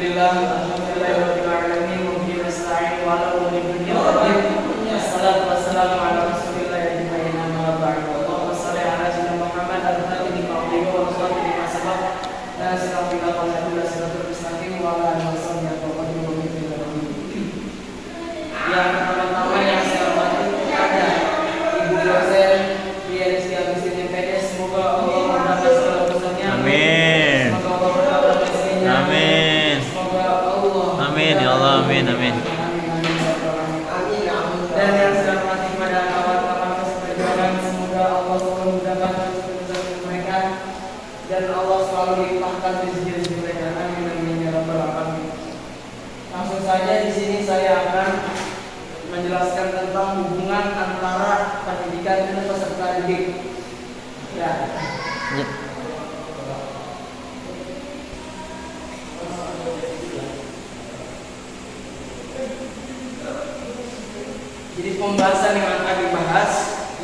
Alhamdulillahirabbil alamin wa bihi nasta'in wa ala umuri dunya wassalatu wassalamu ala rasulillah ajmain amma ba'du. Allahumma shalli ala sayyidina Muhammad al-fatih lima ughliqa wa al-khatimi lima sabaq nasiril huda wal hadi ila siratal mustaqim wa ala alihi wasallam. Yang pertama yang saya hormati kepada Ibu dosen Rizky Agustin MPD, semoga Allah memudahkan segala urusannya. Amin. Semoga Allah berkabar rezekinya. Amin. Semoga Allah. Amin ya Allah, amin amin. Dan yang saya hormati kepada kawan-kawan perjuangan, semoga Allah selalu memudahkan rezeki mereka dan Allah selalu limpahkan rezeki mereka. Amin amin ya rabbal alamin. Langsung saja di sini saya akan menjelaskan tentang hubungan antara pendidikan dan peserta didik. Ya. Jadi pembahasan yang akan dibahas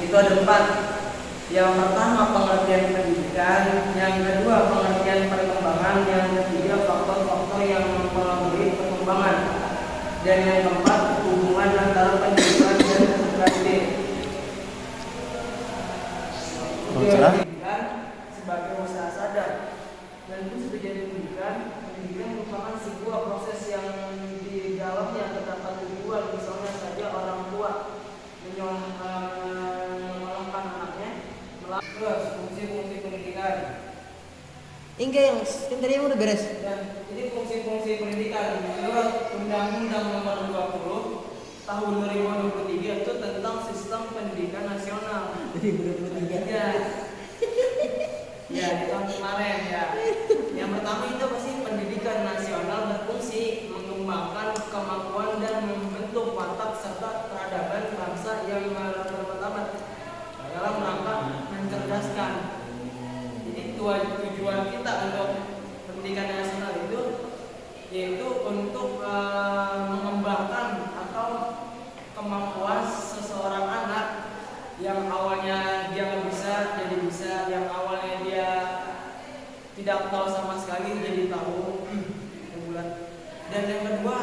itu ada 4. Yang pertama pengertian pendidikan, yang kedua pengertian perkembangan, yang ketiga faktor-faktor yang mempengaruhi perkembangan, dan yang keempat hubungan antara pendidikan dan peserta didik. Pendidikan sebagai usaha sadar dan itu sebagai pendidikan merupakan sebuah proses yang di dalamnya terdapat tujuan, misalnya saja orang tua menyekolahkan anaknya melalui fungsi-fungsi pendidikan. Enggak, yang tadi udah beres. Dan jadi fungsi-fungsi pendidikan menurut Undang-Undang Nomor 20 Tahun 2023 itu tentang sistem pendidikan nasional. 2023. Ya. Ya, di tahun kemarin ya. Yang pertama itu pasti pendidikan nasional berfungsi mengembangkan kemampuan dan membentuk watak serta peradaban bangsa yang bermartabat dalam rangka mencerdaskan. Jadi tujuan kita untuk pendidikan nasional itu yaitu untuk mengembangkan atau kemampuan seseorang anak yang awalnya dia nggak bisa jadi bisa, yang awalnya dia tidak tahu sama sekali jadi tahu. Dan yang kedua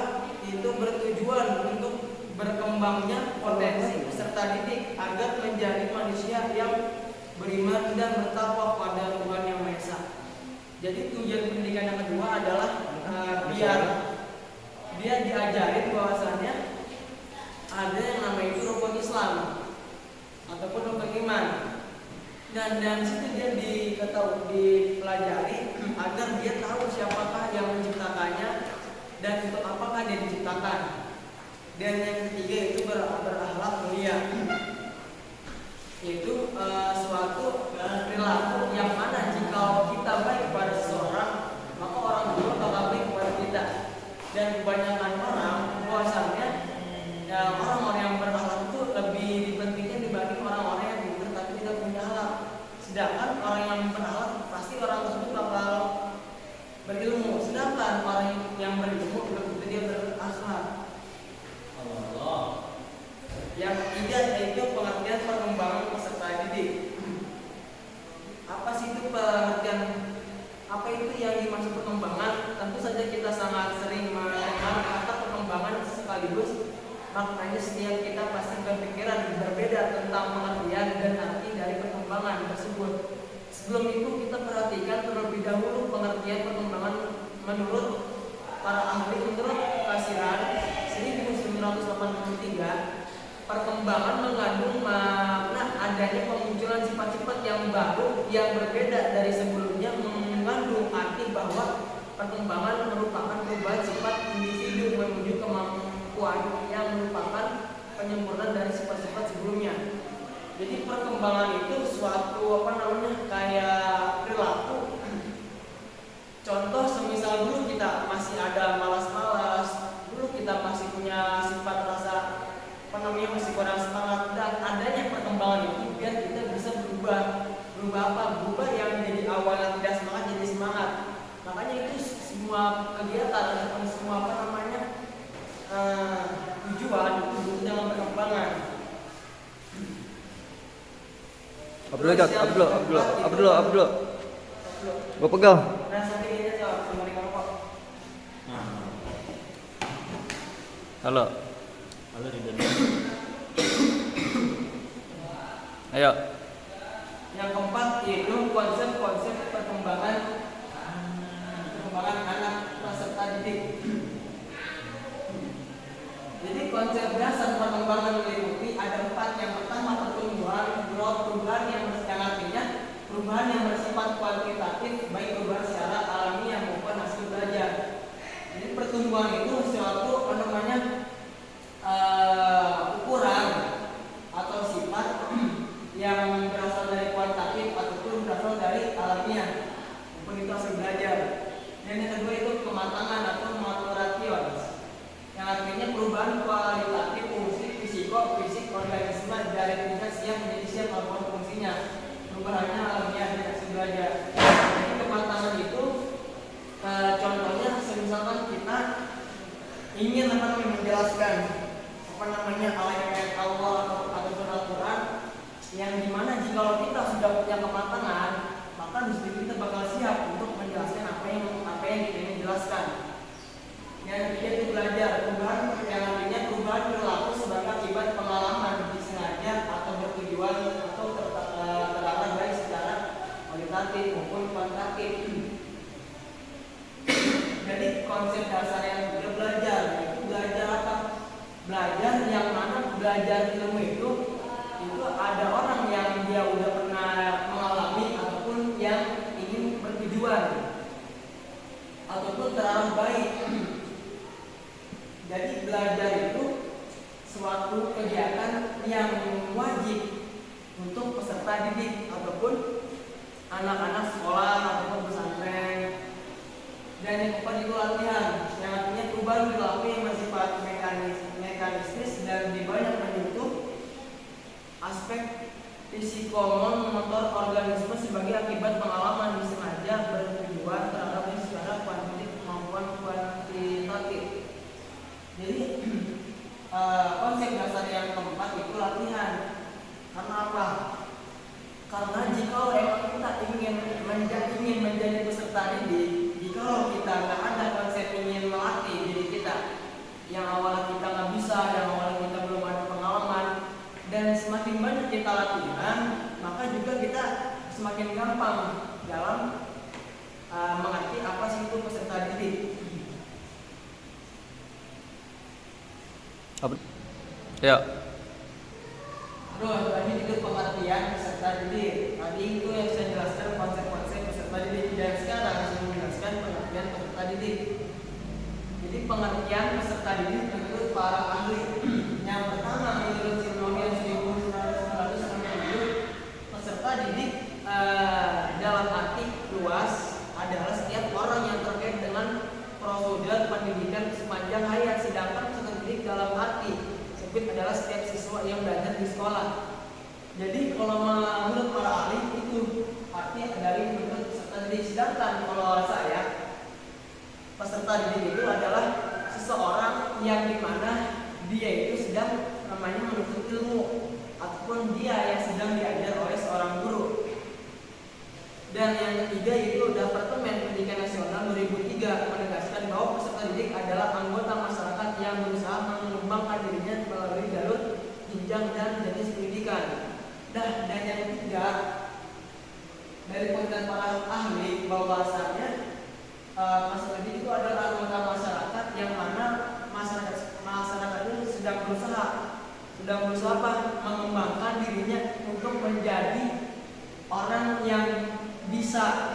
itu bertujuan untuk berkembangnya potensi peserta didik agar menjadi manusia yang beriman dan bertakwa pada Tuhan Yang Maha Esa. Jadi tujuan pendidikan yang kedua adalah biar dia diajarin bahwasannya ada yang namanya itu rukun Islam ataupun rukun iman, dan situ dia dipelajari agar dia tahu siapakah yang menciptakannya dan untuk apakah dia diciptakan. Dan yang ketiga itu berakhlak mulia, yaitu suatu perilaku yang mana jika kita baik kepada seseorang maka orang juga bakal baik kepada kita. Dan kebanyakan orang bahwasannya orang-orang yang berakhlak itu lebih dipentingkan dibanding orang-orang yang pintar tapi tidak punya akhlak. Sedangkan orang yang berakhlak pasti orang tersebut bakal berilmu. Sedangkan orang yang berilmu belum tentu dia berakhlak. Yang ketiga yaitu pengertian perkembangan peserta didik. Apa sih itu pengertian? Apa itu yang dimaksud perkembangan? Tentu saja kita sangat sering mendengar kata perkembangan sekaligus maknanya setiap kita pasti berpikiran berbeda tentang pengertian dan arti dari perkembangan tersebut. Sebelum itu kita perhatikan terlebih dahulu pengertian perkembangan menurut para ahli. Menurut Kasiran 1983, perkembangan mengandung makna adanya pemunculan sifat-sifat yang baru yang berbeda dari sebelumnya, mengandung arti bahwa perkembangan merupakan perubahan sifat individu menuju kemampuan yang merupakan penyempurnaan dari sifat-sifat sebelumnya. Jadi perkembangan itu suatu kayak perilaku. Contoh semisal dulu kita masih ada malas-malas, dulu kita masih punya sifat rasa masih kurang semangat, dan adanya perkembangan itu biar kita bisa berubah berubah yang jadi awalnya tidak semangat jadi semangat. Makanya itu semua kegiatan ataupun semua tujuan itu butuh dalam perkembangan. Abdul. Gua pegang. Dan sampai ini jawab sama rokok. Halo. Halo di dunia. Ayo. Yang keempat yaitu konsep-konsep perkembangan anak peserta didik. Jadi konsep dasar perkembangan meliputi ada 4. Yang pertama pertumbuhan, perubahan yang artinya perubahan yang bersifat kuantitatif, baik perubahan secara alamiah maupun hasil belajar. Jadi pertumbuhan itu suatu ukuran atau sifat yang berasal dari kuantitatif ataupun berasal dari alamiah maupun itu hasil belajar. Dan yang kedua itu kematangan atau maturation, yang artinya perubahan kualitatif fungsi fisik organisme dari tidak siap menjadi siap melakukan fungsinya. Perubahannya alamiah dan hasil belajar. Jadi kematangan itu contohnya misalkan kita ingin menjelaskan ayat-ayat Allah atau Al-Quran, yang dimana jika kita sudah punya kematangan, maka disitu kita bakal siap untuk menjelaskan apa yang kita ingin jelaskan. Yang ketiga itu belajar, perubahan yang artinya perubahan perilaku sebagai akibat pengalaman disengaja atau bertujuan atau terarah baik secara kualitatif maupun kuantitatif. Jadi konsep dasar yang ketiga belajar, itu belajar apa? Belajar yang mana belajar ilmu itu ada orang yang dia udah pernah mengalami ataupun yang ingin bertujuan ataupun terarah baik. Jadi belajar itu suatu kegiatan yang wajib untuk peserta didik ataupun anak-anak sekolah ataupun pesantren. Dan yang keempat itu latihan, yang artinya perubahan perilaku yang bersifat mekanistis dan lebih banyak menyentuh aspek psikomotor organisme sebagai akibat pengalaman disengaja bertujuan terhadap secara kuantitatif maupun kuantitatif. Jadi konsep dasar yang keempat itu latihan. Karena apa? Karena jika emang kita ingin menjadi peserta didik, jika kita nggak ada konsep ingin melatih diri kita, yang awalnya kita nggak bisa, yang awalnya kita belum ada pengalaman, dan semakin banyak kita latihan, maka juga kita semakin gampang dalam mengerti apa sih itu peserta didik. Apa? Ya. Terus lanjut itu pengertian peserta didik. Tadi itu yang saya jelaskan konsep-konsep peserta didik, dan sekarang saya menjelaskan pengertian peserta didik. Jadi pengertian peserta didik menurut para ahli. Yang pertama menurut Simonian 1997, peserta didik dalam arti luas adalah setiap orang yang terkait dengan prosedur pendidikan sepanjang hayat, sedangkan peserta didik dalam arti sempit adalah setiap siswa yang belajar di sekolah. Jadi kalau menurut para ahli itu artinya dari menurut peserta didik, sedangkan kalau saya peserta didik itu adalah seseorang yang dimana dia itu sedang menuntut ilmu ataupun dia yang sedang diajar oleh seorang guru. Dan yang ketiga itu Departemen Pendidikan Nasional 2003 menegaskan bahwa peserta didik adalah anggota masyarakat yang berusaha mengembangkan dirinya melalui jalur jenjang dan jenis pendidikan. Dan yang ketiga dari penelitian para ahli bahwasanya peserta didik itu adalah anggota masyarakat yang mana masyarakat itu sedang berusaha apa? Mengembangkan dirinya untuk menjadi orang yang bisa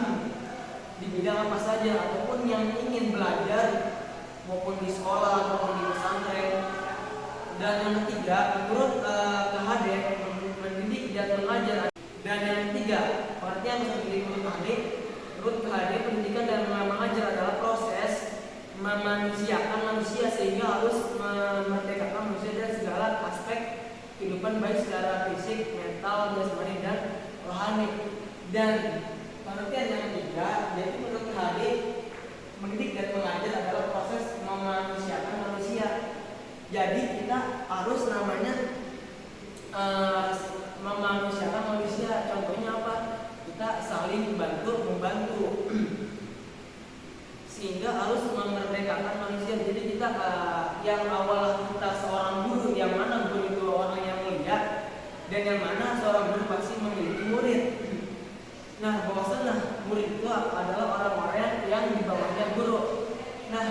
di bidang apa saja ataupun yang ingin belajar maupun di sekolah ataupun di pesantren. Dan yang ketiga menurut KHD mendidik dan mengajar. Dan yang ketiga pengertian mendidik menurut KHD pendidikan dan mengajar adalah proses memanusiakan manusia sehingga harus memerdekakan manusia dari segala aspek kehidupan baik secara fisik, mental, jasmani dan rohani. Dan pengertian yang ketiga yaitu menurut KHD mendidik dan mengajar adalah proses memanusiakan manusia. Jadi kita harus memanusiakan manusia. Contohnya apa? Kita saling membantu sehingga harus memerdekakan manusia. Jadi kita yang awal kita seorang guru, yang mana guru itu orang yang mulia, dan yang mana seorang guru pasti memiliki murid. Nah, bahwasanya murid itu adalah orang-orang yang di bawahnya guru. Nah,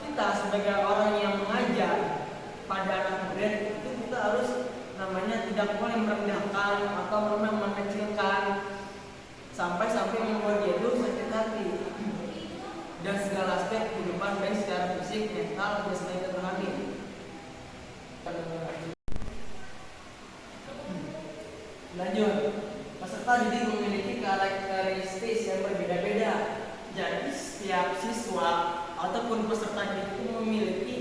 kita sebagai orang yang mengajar pada anak murid itu kita harus namanya tidak boleh merendahkan atau mengecilkan sampai membuat dia itu sakit hati dan segala aspek kehidupan baik secara fisik, mental, dan sebagainya terhati. Lanjut, peserta didik memiliki karakteristik yang berbeda-beda. Jadi setiap siswa ataupun peserta didik itu memiliki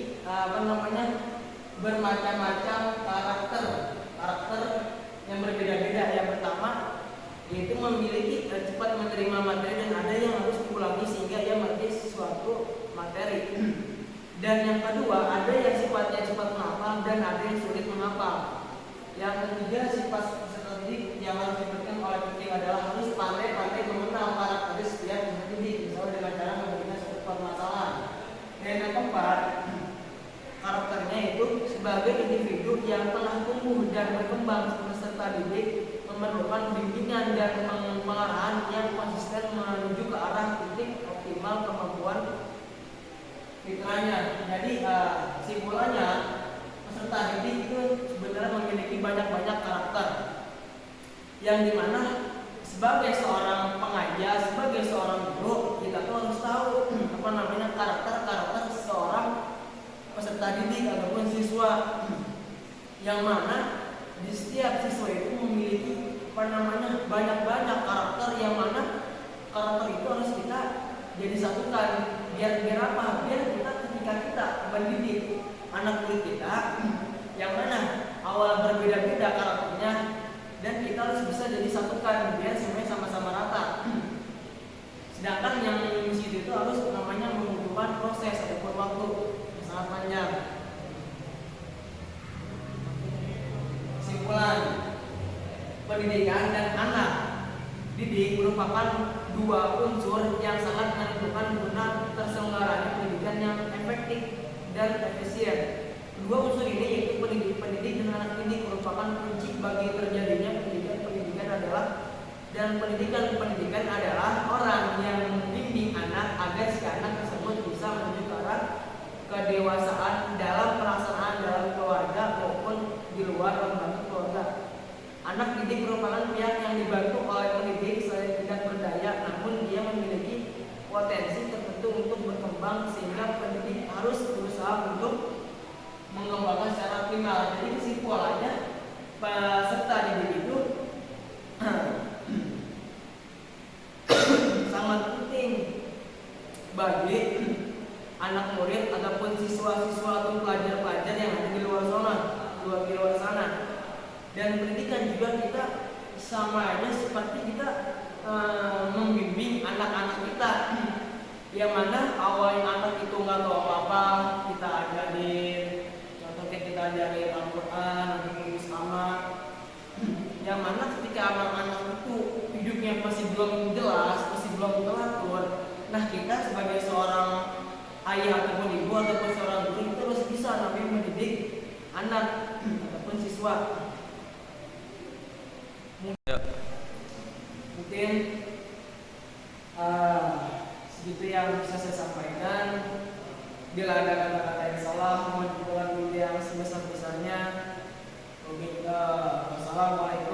bermacam-macam karakter yang berbeda-beda. Yang pertama yaitu memiliki cepat menerima materi dan ada yang harus diulangi sehingga ia mengerti sesuatu materi. Dan yang kedua ada yang sifatnya cepat menghafal dan ada yang sulit menghafal. Yang ketiga sifat peserta didik yang harus diberikan oleh pendidik adalah harus pandai mengenal karakteristik setiap peserta didik, misalnya dengan cara memberikan suatu permasalahan. Dan yang keempat, karakternya itu sebagai individu yang telah tumbuh dan berkembang, peserta didik memerlukan bimbingan dan pengarahan yang konsisten menuju ke arah titik optimal kemampuan fitrahnya. Jadi simpulannya peserta didik itu sebenarnya memiliki banyak karakter yang dimana sebagai seorang pengajar, sebagai seorang guru kita tuh harus tahu karakter seorang peserta didik ataupun siswa, yang mana di setiap siswa itu memiliki banyak karakter, yang mana karakter itu harus kita jadi satukan biar apa? Biar kita ketika kita mendidik anak murid kita yang mana awal berbeda-beda karakternya dan kita harus bisa jadi satukan biar semuanya sama-sama rata. Sedangkan yang misi itu harus membutuhkan proses ataupun waktu yang sangat panjang. Kesimpulan, pendidikan dan anak didik merupakan dua unsur yang sangat menentukan guna terselenggaranya pendidikan yang efektif dan efisien. Kedua unsur ini yaitu pendidik dan anak didik merupakan kunci bagi terjadinya pendidikan adalah orang yang membimbing anak agar si anak tersebut bisa menuju ke arah kedewasaan dalam pelaksanaan dalam keluarga maupun di luar lembaga keluarga. Anak didik merupakan pihak yang dibantu oleh pendidik selain tidak berdaya, namun dia memiliki potensi tertentu untuk berkembang sehingga pendidik harus berusaha untuk mengembangkan secara optimal. Jadi kesimpulannya peserta didik itu sangat penting bagi anak murid ataupun siswa-siswa atau pelajar-pelajar yang ada di luar sana. Dan pendidikan juga kita sama aja seperti kita membimbing anak-anak kita, yang mana awalnya anak itu nggak tahu apa-apa, kita ajarin, contohnya kita ajarin Al-Quran, menulis nama, yang mana ketika anak-anak itu hidupnya masih belum jelas, masih belum teratur, nah kita sebagai seorang ayah ataupun ibu ataupun seorang guru itu harus bisa mendidik anak ataupun siswa. Mungkin segitu yang bisa saya sampaikan. Bila ada kata-kata yang salah, mohon diperlukan yang sebesar-besarnya. Wassalamualaikum